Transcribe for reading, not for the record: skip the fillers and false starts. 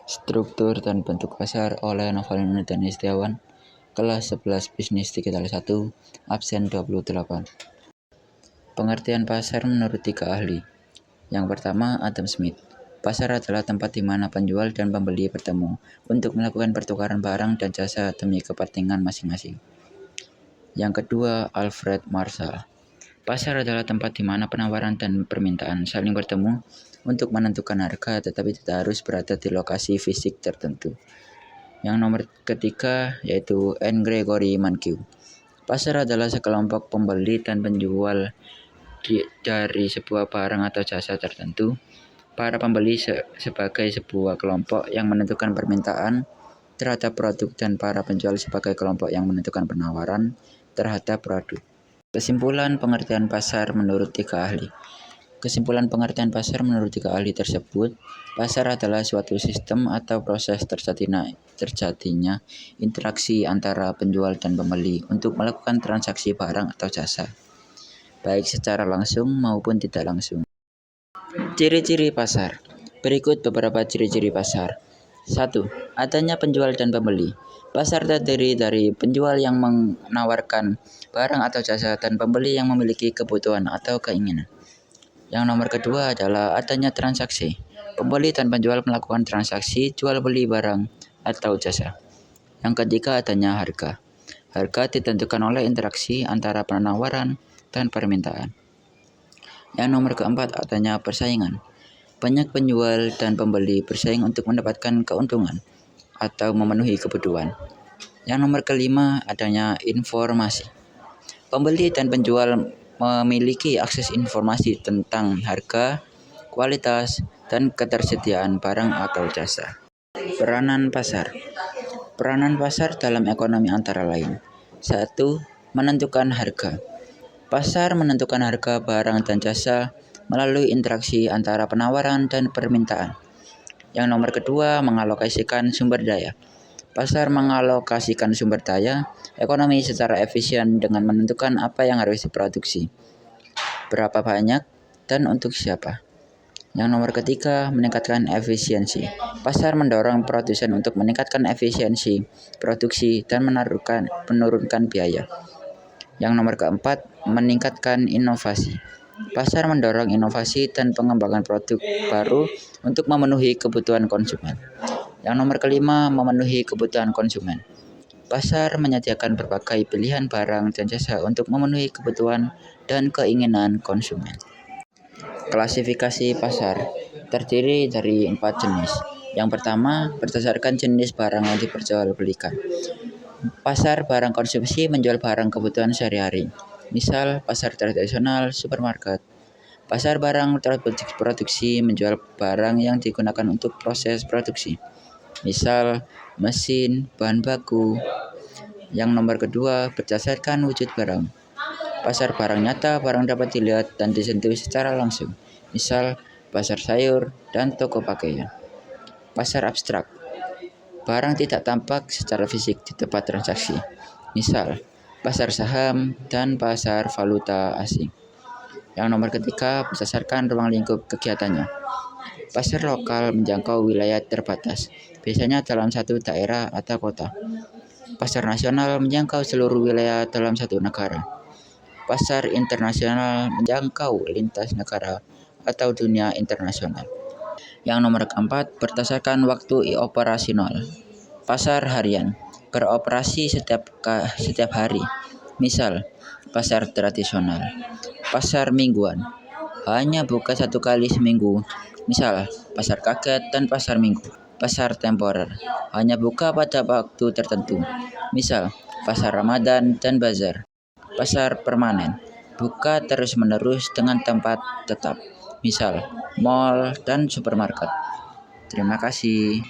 Struktur dan bentuk pasar oleh Novalina dan Istiawan. Kelas 11 Bisnis Digital 1, absen 28. Pengertian pasar menurut 3 ahli. Yang pertama, Adam Smith. Pasar adalah tempat di mana penjual dan pembeli bertemu untuk melakukan pertukaran barang dan jasa demi kepentingan masing-masing. Yang kedua, Alfred Marshall. Pasar adalah tempat di mana penawaran dan permintaan saling bertemu untuk menentukan harga, tetapi tidak harus berada di lokasi fisik tertentu. Yang nomor ketiga yaitu N. Gregory Mankiw. Pasar adalah sekelompok pembeli dan penjual dari sebuah barang atau jasa tertentu. Para pembeli sebagai sebuah kelompok yang menentukan permintaan terhadap produk dan para penjual sebagai kelompok yang menentukan penawaran terhadap produk. Kesimpulan pengertian pasar menurut 3 ahli. Kesimpulan pengertian pasar menurut 3 ahli tersebut, pasar adalah suatu sistem atau proses terjadinya interaksi antara penjual dan pembeli untuk melakukan transaksi barang atau jasa, baik secara langsung maupun tidak langsung. Ciri-ciri pasar. Berikut beberapa ciri-ciri pasar. 1. Adanya penjual dan pembeli. Pasar terdiri dari penjual yang menawarkan barang atau jasa dan pembeli yang memiliki kebutuhan atau keinginan. Yang nomor kedua adalah adanya transaksi. Pembeli dan penjual melakukan transaksi jual beli barang atau jasa. Yang ketiga adanya harga. Harga ditentukan oleh interaksi antara penawaran dan permintaan. Yang nomor keempat adanya persaingan. Banyak penjual dan pembeli bersaing untuk mendapatkan keuntungan atau memenuhi kebutuhan. Yang nomor kelima adanya informasi. Pembeli dan penjual memiliki akses informasi tentang harga, kualitas, dan ketersediaan barang atau jasa. Peranan pasar. Peranan pasar dalam ekonomi antara lain. 1. Menentukan harga. Pasar menentukan harga barang dan jasa melalui interaksi antara penawaran dan permintaan. Yang nomor kedua, mengalokasikan sumber daya. Pasar mengalokasikan sumber daya ekonomi secara efisien dengan menentukan apa yang harus diproduksi, berapa banyak, dan untuk siapa. Yang nomor ketiga, meningkatkan efisiensi. Pasar mendorong produsen untuk meningkatkan efisiensi produksi dan menurunkan biaya. Yang nomor keempat, meningkatkan inovasi. Pasar mendorong inovasi dan pengembangan produk baru untuk memenuhi kebutuhan konsumen. Yang nomor kelima, memenuhi kebutuhan konsumen. Pasar menyediakan berbagai pilihan barang dan jasa untuk memenuhi kebutuhan dan keinginan konsumen. Klasifikasi pasar terdiri dari 4 jenis. Yang pertama, berdasarkan jenis barang yang diperjualbelikan. Pasar barang konsumsi menjual barang kebutuhan sehari-hari. Misal, pasar tradisional, supermarket. Pasar barang produksi menjual barang yang digunakan untuk proses produksi. Misal, mesin, bahan baku. Yang nomor kedua, berdasarkan wujud barang. Pasar barang nyata, barang dapat dilihat dan disentuh secara langsung. Misal, pasar sayur dan toko pakaian. Pasar abstrak. Barang tidak tampak secara fisik di tempat transaksi. Misal, pasar saham dan pasar valuta asing. Yang nomor ketiga, berdasarkan ruang lingkup kegiatannya. Pasar lokal menjangkau wilayah terbatas, biasanya dalam satu daerah atau kota. Pasar nasional menjangkau seluruh wilayah dalam satu negara. Pasar internasional menjangkau lintas negara atau dunia internasional. Yang nomor keempat, berdasarkan waktu operasional. Pasar harian beroperasi setiap hari. Misal, pasar tradisional. Pasar mingguan hanya buka 1 kali seminggu. Misal, pasar kaget dan pasar minggu. Pasar temporer hanya buka pada waktu tertentu. Misal, pasar Ramadan dan bazar. Pasar permanen buka terus-menerus dengan tempat tetap. Misal, mal dan supermarket. Terima kasih.